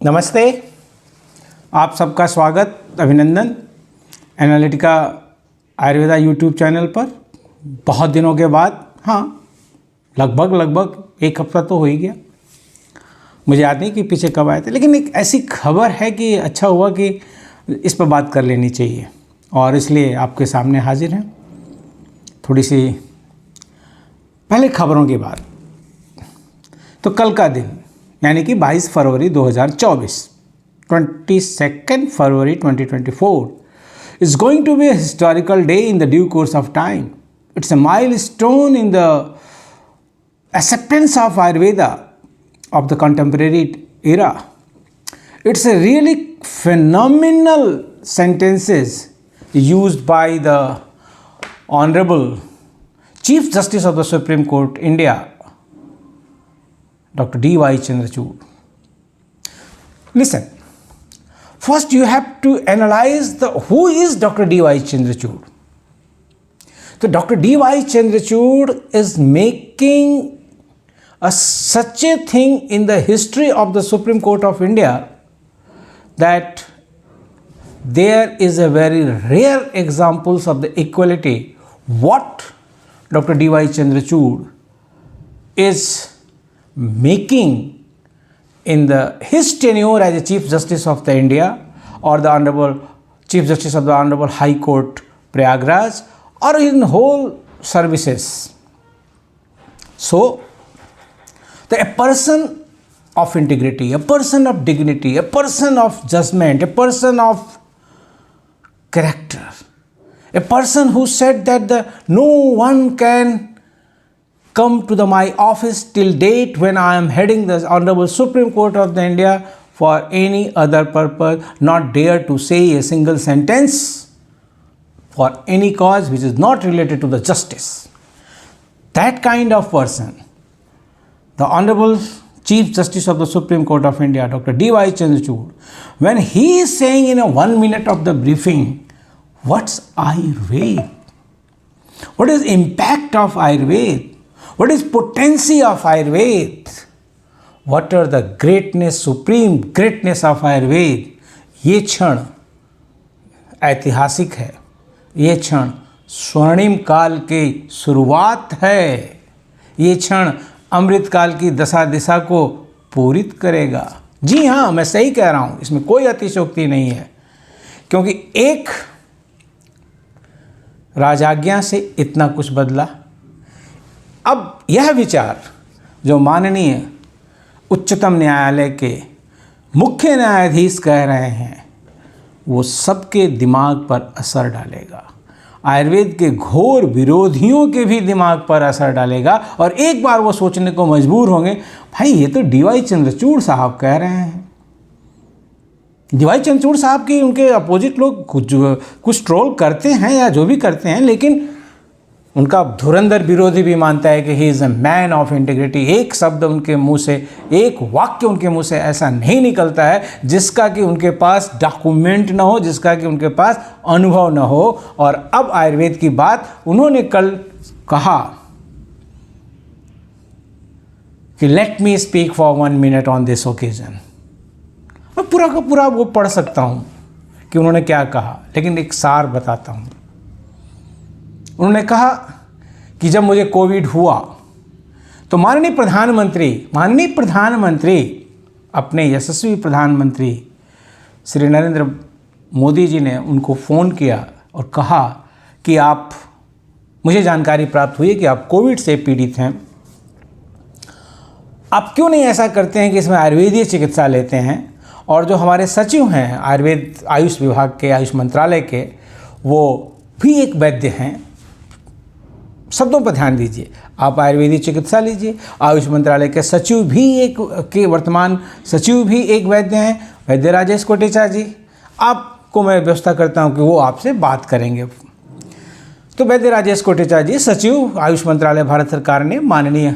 नमस्ते, आप सबका स्वागत, अभिनंदन एनालिटिका आयुर्वेदा यूट्यूब चैनल पर। बहुत दिनों के बाद, लगभग एक हफ्ता तो हो ही गया। मुझे याद नहीं कि पीछे कब आए थे, लेकिन एक ऐसी खबर है कि अच्छा हुआ कि इस पर बात कर लेनी चाहिए और इसलिए आपके सामने हाजिर हैं। थोड़ी सी पहले खबरों की बात। तो कल का दिन यानी कि 22 फरवरी 2024, 22nd February 2024 is going to be a historical day in the due course of time. It's a milestone in the acceptance of Ayurveda of the contemporary era. It's a really phenomenal sentences used by the Honorable Chief Justice of the Supreme Court, India, Dr. D.Y. Chandrachud. Listen, first you have to analyze who is Dr. D.Y. Chandrachud. So Dr. D.Y. Chandrachud is making such a thing in the history of the Supreme Court of India that there is a very rare examples of the equality what Dr. D.Y. Chandrachud is making in his tenure as a Chief Justice of the India or the Honorable Chief Justice of the Honorable High Court Prayagraj or in whole services. So, a person of integrity, a person of dignity, a person of judgment, a person of character, a person who said that no one can come to my office till date when I am heading the Honorable Supreme Court of the India for any other purpose, not dare to say a single sentence for any cause which is not related to the justice. That kind of person, the Honorable Chief Justice of the Supreme Court of India, Dr. D.Y. Chandrachud, when he is saying in a 1 minute of the briefing, what's Ayurveda? What is impact of Ayurveda? What is potency of Ayurveda? What are the greatness, supreme greatness of Ayurveda? ये क्षण ऐतिहासिक है, ये क्षण स्वर्णिम काल की शुरुआत है, ये क्षण अमृत काल की दशा दिशा को पूरित करेगा। जी हाँ, मैं सही कह रहा हूँ, इसमें कोई अतिशयोक्ति नहीं है, क्योंकि एक राजाज्ञा से इतना कुछ बदला। अब यह विचार जो माननीय उच्चतम न्यायालय के मुख्य न्यायाधीश कह रहे हैं, वो सबके दिमाग पर असर डालेगा, आयुर्वेद के घोर विरोधियों के भी दिमाग पर असर डालेगा और एक बार वो सोचने को मजबूर होंगे, भाई ये तो D.Y. चंद्रचूड़ साहब कह रहे हैं। D.Y. चंद्रचूड़ साहब की उनके अपोजिट लोग कुछ ट्रोल करते हैं या जो भी करते हैं, लेकिन उनका धुरंधर विरोधी भी मानता है कि he is a man of integrity. एक शब्द उनके मुंह से, एक वाक्य उनके मुंह से ऐसा नहीं निकलता है जिसका कि उनके पास डॉक्यूमेंट ना हो, जिसका कि उनके पास अनुभव ना हो। और अब आयुर्वेद की बात उन्होंने कल कहा कि let me speak for 1 minute on this occasion. मैं पूरा का पूरा वो पढ़ सकता हूँ कि उन्होंने क्या कहा, लेकिन एक सार बताता हूँ। उन्होंने कहा कि जब मुझे कोविड हुआ तो माननीय प्रधानमंत्री अपने यशस्वी प्रधानमंत्री श्री नरेंद्र मोदी जी ने उनको फ़ोन किया और कहा कि आप, मुझे जानकारी प्राप्त हुई है कि आप कोविड से पीड़ित हैं, आप क्यों नहीं ऐसा करते हैं कि इसमें आयुर्वेदीय चिकित्सा लेते हैं। और जो हमारे सचिव हैं आयुर्वेद आयुष विभाग के, आयुष मंत्रालय के, वो भी एक वैद्य हैं। शब्दों पर ध्यान दीजिए, आप आयुर्वेदिक चिकित्सा लीजिए। आयुष मंत्रालय के सचिव भी वर्तमान सचिव भी एक वैद्य हैं, वैद्य राजेश कोटेचा जी। आपको मैं व्यवस्था करता हूं कि वो आपसे बात करेंगे। तो वैद्य राजेश कोटेचा जी, सचिव आयुष मंत्रालय, भारत सरकार ने माननीय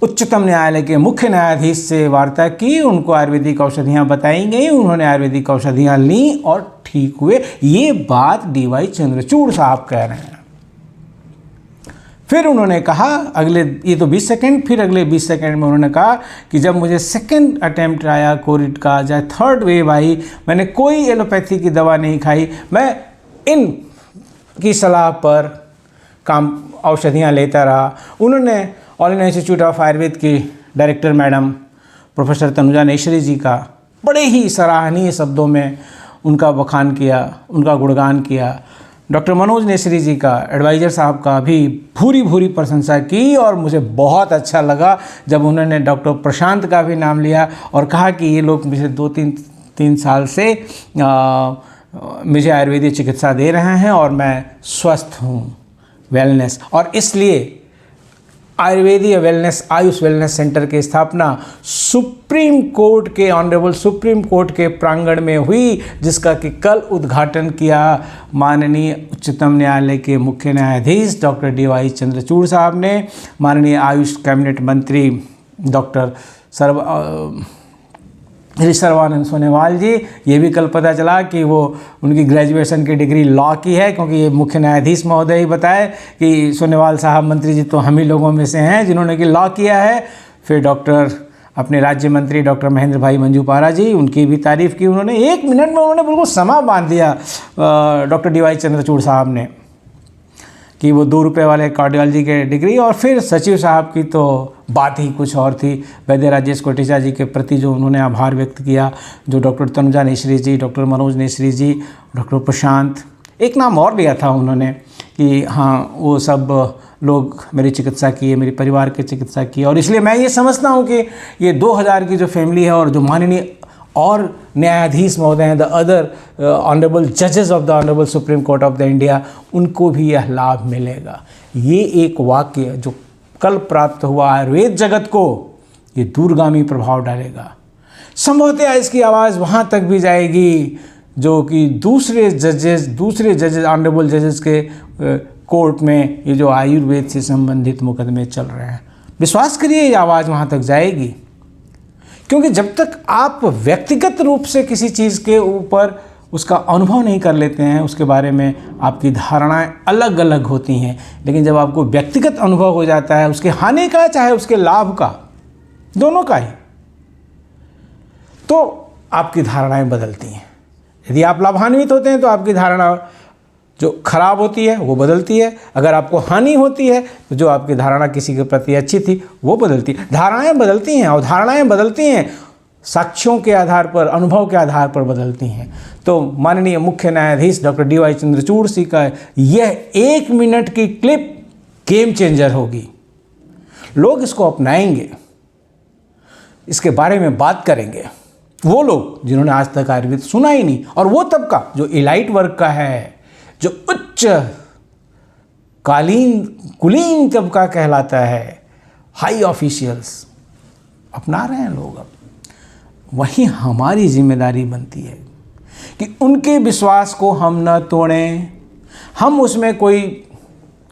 उच्चतम न्यायालय के मुख्य न्यायाधीश से वार्ता की, उनको आयुर्वेदिक औषधियाँ बताई गई, उन्होंने आयुर्वेदिक औषधियाँ लीं और ठीक हुए। ये बात D.Y. चंद्रचूड़ साहब कह रहे हैं। फिर उन्होंने कहा अगले, ये तो 20 सेकंड, फिर अगले 20 सेकंड में उन्होंने कहा कि जब मुझे सेकंड अटैम्प्ट आया कोविड का, चाहे थर्ड वेव आई, मैंने कोई एलोपैथी की दवा नहीं खाई, मैं इन की सलाह पर काम औषधियाँ लेता रहा। उन्होंने all India institute of Ayurveda की director madam professor Tanuja Nesari ji का बड़े ही सराहनीय शब्दों में उनका बखान किया, उनका गुणगान किया। डॉक्टर मनोज नेसरी जी का, एडवाइज़र साहब का भी भूरी भूरी प्रशंसा की। और मुझे बहुत अच्छा लगा जब उन्होंने डॉक्टर प्रशांत का भी नाम लिया और कहा कि ये लोग मुझे 2-3 साल से मुझे आयुर्वेदिक चिकित्सा दे रहे हैं और मैं स्वस्थ हूँ, वेलनेस। और इसलिए आयुर्वेदीय वेलनेस, आयुष वेलनेस सेंटर की स्थापना सुप्रीम कोर्ट के, ऑनरेबल सुप्रीम कोर्ट के प्रांगण में हुई, जिसका कि कल उद्घाटन किया माननीय उच्चतम न्यायालय के मुख्य न्यायाधीश डॉक्टर DY चंद्रचूड़ साहब ने। माननीय आयुष कैबिनेट मंत्री डॉक्टर श्री सर्बानंद सोनोवाल जी, ये भी कल पता चला कि वो उनकी ग्रेजुएशन की डिग्री लॉ की है, क्योंकि ये मुख्य न्यायाधीश महोदय ही बताए कि सोनोवाल साहब मंत्री जी तो हम ही लोगों में से हैं जिन्होंने कि लॉ किया है। फिर डॉक्टर अपने राज्य मंत्री डॉक्टर महेंद्र भाई मंजूपारा जी, उनकी भी तारीफ़ की उन्होंने। 1 मिनट में उन्होंने बिल्कुल समा बांध दिया डॉक्टर DY चंद्रचूड़ साहब ने कि वो 2 रुपये वाले कार्डियोलॉजी के डिग्री। और फिर सचिव साहब की तो बात ही कुछ और थी, वैद्य राजेश कोटेचा जी के प्रति जो उन्होंने आभार व्यक्त किया, जो डॉक्टर तनुजा नेसरी जी, डॉक्टर मनोज नेसरी जी, डॉक्टर प्रशांत, एक नाम और लिया था उन्होंने कि हाँ वो सब लोग मेरी चिकित्सा की है, मेरे परिवार की चिकित्सा की। और इसलिए मैं ये समझता हूँ कि ये 2000 की जो फैमिली है और जो माननीय और न्यायाधीश महोदय हैं, द अदर ऑनरेबल जजेस of the honourable supreme court of the India, उनको भी यह लाभ मिलेगा। ये एक वाक्य जो कल प्राप्त हुआ आयुर्वेद जगत को, ये दूरगामी प्रभाव डालेगा। संभवतः इसकी आवाज़ वहाँ तक भी जाएगी जो कि दूसरे जजेस ऑनरेबल जजेस के कोर्ट में ये जो आयुर्वेद से संबंधित मुकदमे चल रहे हैं। विश्वास करिए ये आवाज़ वहाँ तक जाएगी, क्योंकि जब तक आप व्यक्तिगत रूप से किसी चीज़ के ऊपर उसका अनुभव नहीं कर लेते हैं, उसके बारे में आपकी धारणाएं अलग अलग होती हैं। लेकिन जब आपको व्यक्तिगत अनुभव हो जाता है उसके हानि का चाहे उसके लाभ का, दोनों का ही, तो आपकी धारणाएं बदलती हैं। यदि आप लाभान्वित होते हैं तो आपकी धारणा जो खराब होती है वो बदलती है। अगर आपको हानि होती है तो जो आपकी धारणा किसी के प्रति अच्छी थी वो बदलती है। धारणाएं बदलती हैं और धारणाएं बदलती हैं साक्ष्यों के आधार पर, अनुभव के आधार पर बदलती हैं। तो माननीय मुख्य न्यायाधीश डॉक्टर DY चंद्रचूड़ जी का यह 1 मिनट की क्लिप गेम चेंजर होगी। लोग इसको अपनाएंगे, इसके बारे में बात करेंगे। वो लोग जिन्होंने आज तक आयुर्वेद सुना ही नहीं, और वो तबका जो इलाइट वर्ग का है, जो उच्च कुलीन तबका कहलाता है, हाई ऑफिशियल्स अपना रहे हैं लोग। अब वहीं हमारी जिम्मेदारी बनती है कि उनके विश्वास को हम न तोड़ें, हम उसमें कोई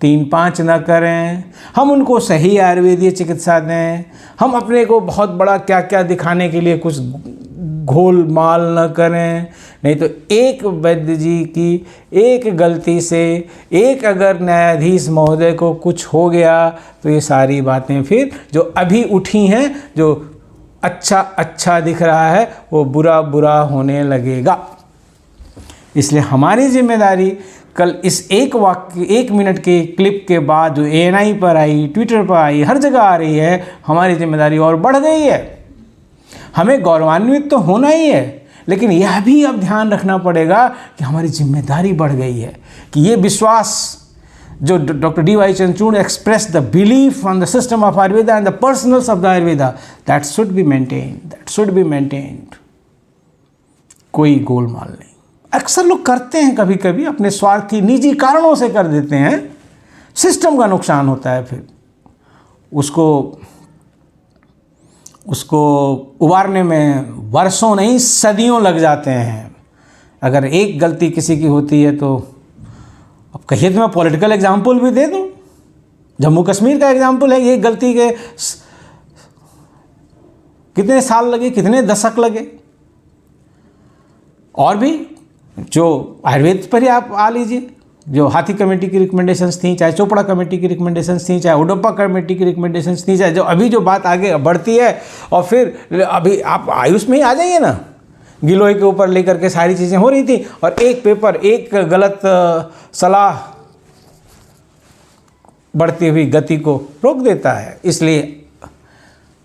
3-5 न करें, हम उनको सही आयुर्वेदीय चिकित्सा दें, हम अपने को बहुत बड़ा क्या क्या दिखाने के लिए कुछ घोल माल न करें। नहीं तो एक वैद्य जी की एक गलती से, एक अगर न्यायाधीश महोदय को कुछ हो गया तो ये सारी बातें फिर जो अभी उठी हैं, जो अच्छा दिख रहा है वो बुरा होने लगेगा। इसलिए हमारी जिम्मेदारी कल इस 1 मिनट के क्लिप के बाद जो ANI पर आई, ट्विटर पर आई, हर जगह आ रही है, हमारी जिम्मेदारी और बढ़ गई है। हमें गौरवान्वित तो होना ही है, लेकिन यह भी अब ध्यान रखना पड़ेगा कि हमारी जिम्मेदारी बढ़ गई है कि ये विश्वास जो doctor DY Chandrachud express the belief on the system of Ayurveda and the personals of the Ayurveda, that should be maintained. कोई गोलमाल नहीं। अक्सर लोग करते हैं, कभी कभी अपने स्वार्थी निजी कारणों से कर देते हैं, सिस्टम का नुकसान होता है, फिर उसको उबारने में वर्षों नहीं सदियों लग जाते हैं। अगर एक गलती किसी की होती है तो अब कहिए तो मैं पॉलिटिकल एग्जाम्पल भी दे दूं, जम्मू कश्मीर का एग्जाम्पल है। ये गलती के कितने साल लगे, कितने दशक लगे। और भी जो आयुर्वेद पर ही आप आ लीजिए, जो हाथी कमेटी की रिकमेंडेशंस थी, चाहे चोपड़ा कमेटी की रिकमेंडेशंस थी, चाहे ओडोपा कमेटी की रिकमेंडेशंस थी, चाहे जो अभी जो बात आगे बढ़ती है, और फिर अभी आप आयुष में ही आ जाइए ना, गिलोय के ऊपर लेकर के सारी चीज़ें हो रही थी, और एक पेपर, एक गलत सलाह बढ़ती हुई गति को रोक देता है। इसलिए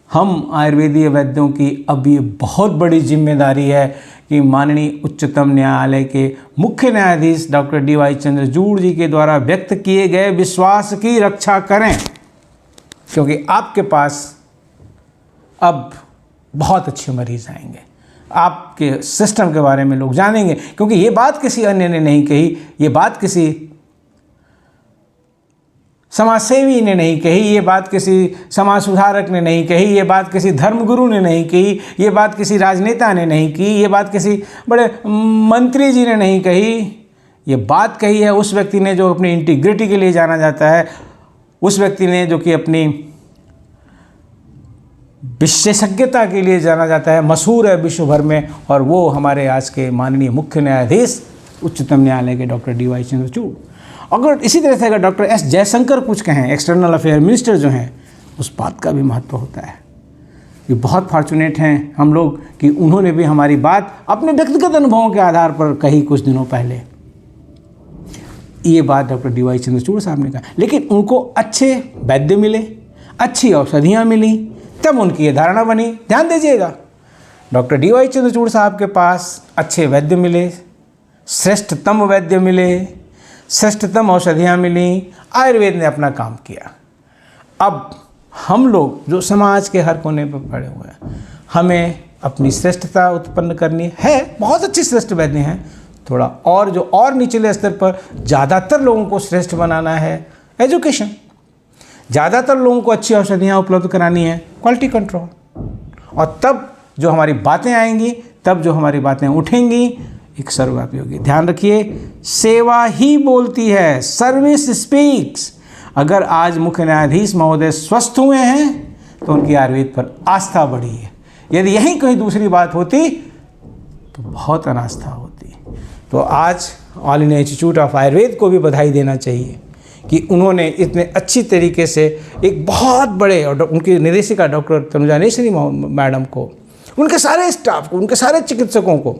हम आयुर्वेदीय वैद्यों की अब ये बहुत बड़ी जिम्मेदारी है कि माननीय उच्चतम न्यायालय के मुख्य न्यायाधीश डॉक्टर डी.वाई. चंद्रचूड़ जी के द्वारा व्यक्त किए गए विश्वास की रक्षा करें, क्योंकि आपके पास अब बहुत अच्छे मरीज आएंगे, आपके सिस्टम के बारे में लोग जानेंगे, क्योंकि ये बात किसी अन्य ने नहीं कही, ये बात किसी समाजसेवी ने नहीं कही, ये बात किसी समाज सुधारक ने नहीं कही, ये बात किसी धर्मगुरु ने नहीं कही, ये बात किसी राजनेता ने नहीं की, ये बात किसी बड़े मंत्री जी ने नहीं कही, ये बात कही है उस व्यक्ति ने जो अपनी इंटीग्रिटी के लिए जाना जाता है, उस व्यक्ति ने जो कि अपनी विशेषज्ञता के लिए जाना जाता है, मशहूर है विश्व भर में, और वो हमारे आज के माननीय मुख्य न्यायाधीश उच्चतम न्यायालय के डॉक्टर डी.वाई. चंद्रचूड़। अगर इसी तरह से अगर डॉक्टर एस जयशंकर कुछ कहें, एक्सटर्नल अफेयर मिनिस्टर जो हैं, उस बात का भी महत्व होता है। ये बहुत फॉर्चुनेट हैं हम लोग कि उन्होंने भी हमारी बात अपने व्यक्तिगत अनुभवों के आधार पर कही कुछ दिनों पहले। ये बात डॉक्टर डी.वाई. चंद्रचूड़ साहब ने कहा, लेकिन उनको अच्छे वैद्य मिले, अच्छी औषधियाँ मिली, तब उनकी ये धारणा बनी। ध्यान दीजिएगा, डॉक्टर डी.वाई. चंद्रचूड़ साहब के पास अच्छे वैद्य मिले, श्रेष्ठतम वैद्य मिले, श्रेष्ठतम औषधियाँ मिली, आयुर्वेद ने अपना काम किया। अब हम लोग जो समाज के हर कोने पर पड़े हुए हैं, हमें अपनी श्रेष्ठता उत्पन्न करनी है। बहुत अच्छे श्रेष्ठ वैद्य हैं, थोड़ा और जो और निचले स्तर पर ज़्यादातर लोगों को श्रेष्ठ बनाना है, एजुकेशन, ज़्यादातर लोगों को अच्छी औषधियाँ उपलब्ध करानी है, क्वालिटी कंट्रोल, और तब जो हमारी बातें आएंगी, तब जो हमारी बातें उठेंगी, एक सर्वव्यापी होगी। ध्यान रखिए, सेवा ही बोलती है, सर्विस स्पीक्स। अगर आज मुख्य न्यायाधीश महोदय स्वस्थ हुए हैं तो उनकी आयुर्वेद पर आस्था बढ़ी है। यदि यहीं कहीं दूसरी बात होती तो बहुत अनास्था होती। तो आज all India institute of Ayurveda को भी बधाई देना चाहिए कि उन्होंने इतने अच्छी तरीके से एक बहुत बड़े, और उनकी निदेशिका डॉक्टर तनुजा नेसरी मैडम को, उनके सारे स्टाफ को, उनके सारे चिकित्सकों को,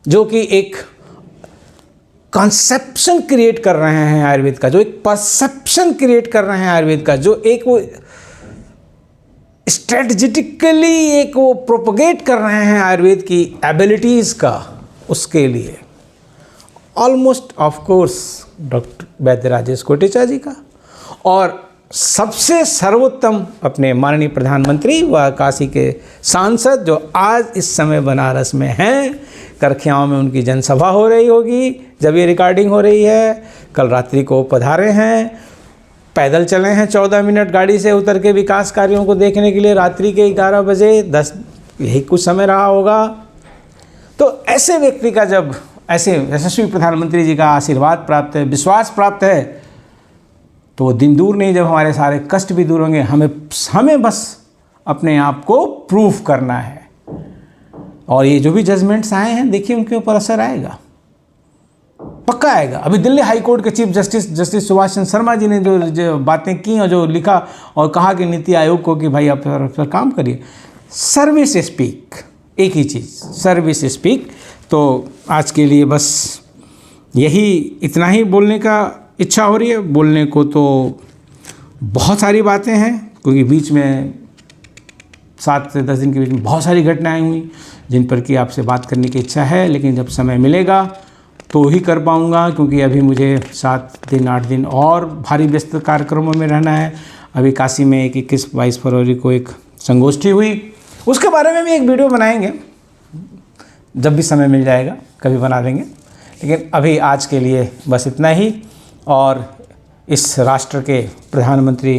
जो कि एक कॉन्सेप्शन क्रिएट कर रहे हैं आयुर्वेद का, जो एक परसेप्शन क्रिएट कर रहे हैं आयुर्वेद का, जो एक वो स्ट्रेटजिटिकली एक वो प्रोपोगेट कर रहे हैं आयुर्वेद की एबिलिटीज़ का, उसके लिए ऑलमोस्ट ऑफ कोर्स डॉक्टर वैद्य राजेश कोटेचा जी का, और सबसे सर्वोत्तम अपने माननीय प्रधानमंत्री व काशी के सांसद जो आज इस समय बनारस में हैं, करखियाओं में उनकी जनसभा हो रही होगी जब ये रिकॉर्डिंग हो रही है, कल रात्रि को पधारे हैं, पैदल चले हैं 14 मिनट गाड़ी से उतर के विकास कार्यों को देखने के लिए, रात्रि के 11 बजे 10 यही कुछ समय रहा होगा। तो ऐसे व्यक्ति का जब ऐसे यशस्वी प्रधानमंत्री जी का आशीर्वाद प्राप्त है, विश्वास प्राप्त है, तो वो दिन दूर नहीं जब हमारे सारे कष्ट भी दूर होंगे। हमें बस अपने आप को प्रूफ करना है, और ये जो भी जजमेंट्स आए हैं, देखिए उनके ऊपर असर आएगा, पक्का आएगा। अभी दिल्ली हाई कोर्ट के चीफ जस्टिस सुभाष चंद्र शर्मा जी ने जो बातें की और जो लिखा और कहा कि नीति आयोग को कि भाई आप पर काम करिए, सर्विस स्पीक, एक ही चीज़, सर्विस स्पीक। तो आज के लिए बस यही इतना ही बोलने का इच्छा हो रही है। बोलने को तो बहुत सारी बातें हैं, क्योंकि बीच में 7 से 10 दिन के बीच में बहुत सारी घटनाएं हुई जिन पर कि आपसे बात करने की इच्छा है, लेकिन जब समय मिलेगा तो ही कर पाऊँगा, क्योंकि अभी मुझे 7 दिन 8 दिन और भारी व्यस्त कार्यक्रमों में रहना है। अभी काशी में 21-22 फरवरी को एक संगोष्ठी हुई, उसके बारे में भी एक वीडियो बनाएंगे, जब भी समय मिल जाएगा कभी बना देंगे। लेकिन अभी आज के लिए बस इतना ही। और इस राष्ट्र के प्रधानमंत्री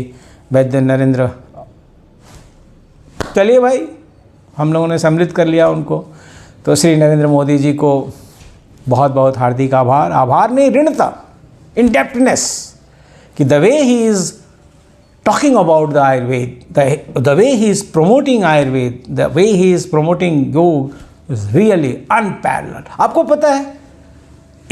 वैद्य नरेंद्र, चलिए भाई हम लोगों ने सम्मिलित कर लिया उनको, तो श्री नरेंद्र मोदी जी को बहुत बहुत हार्दिक आभार नहीं, ऋणता, इंडेप्टनेस, कि the way he is talking about the Ayurveda, the way he is promoting Ayurveda, the way he is promoting योग इज़ रियली अनपैरेलल्ड। आपको पता है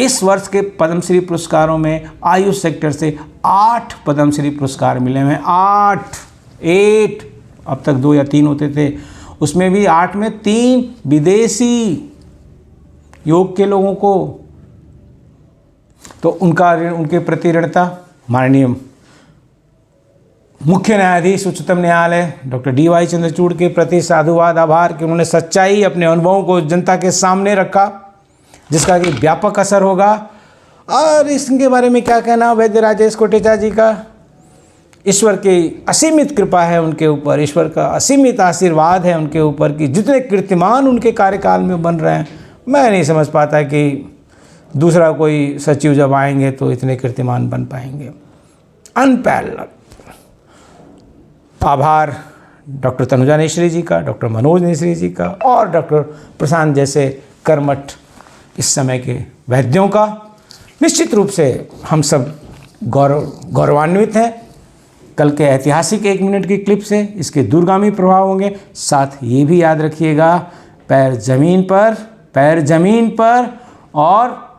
इस वर्ष के पद्मश्री पुरस्कारों में आयुष सेक्टर से 8 पद्मश्री पुरस्कार मिले हैं। 8, अब तक 2 या 3 होते थे, उसमें भी 8 में 3 विदेशी योग के लोगों को। तो उनके प्रति ऋणता माननीय मुख्य न्यायाधीश उच्चतम न्यायालय डॉक्टर DY चंद्रचूड़ के प्रति साधुवाद, आभार कि उन्होंने सच्चाई अपने अनुभवों को जनता के सामने रखा, जिसका कि व्यापक असर होगा। और इसके बारे में क्या कहना वैद्य राजेश कोटेचा जी का। ईश्वर की असीमित कृपा है उनके ऊपर, ईश्वर का असीमित आशीर्वाद है उनके ऊपर कि जितने कीर्तिमान उनके कार्यकाल में बन रहे हैं, मैं नहीं समझ पाता कि दूसरा कोई सचिव जब आएंगे तो इतने कीर्तिमान बन पाएंगे। अनपैरेलल्ड आभार डॉक्टर तनुजा नेश्री जी का, डॉक्टर मनोज नेश्री जी का और डॉक्टर प्रशांत जैसे कर्मठ इस समय के वैद्यों का। निश्चित रूप से हम सब गौरवान्वित हैं कल के ऐतिहासिक 1 मिनट की क्लिप से। इसके दूरगामी प्रभाव होंगे। साथ ये भी याद रखिएगा, पैर जमीन पर और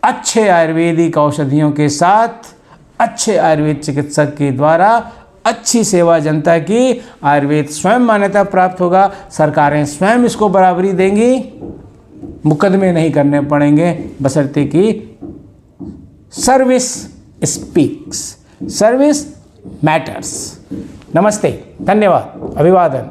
अच्छे आयुर्वेदिक औषधियों के साथ अच्छे आयुर्वेद चिकित्सक के द्वारा अच्छी सेवा जनता की, आयुर्वेद स्वयं मान्यता प्राप्त होगा। सरकारें स्वयं इसको बराबरी देंगी, मुकदमे नहीं करने पड़ेंगे, बशर्ते कि सर्विस स्पीक्स, सर्विस मैटर्स। नमस्ते, धन्यवाद, अभिवादन।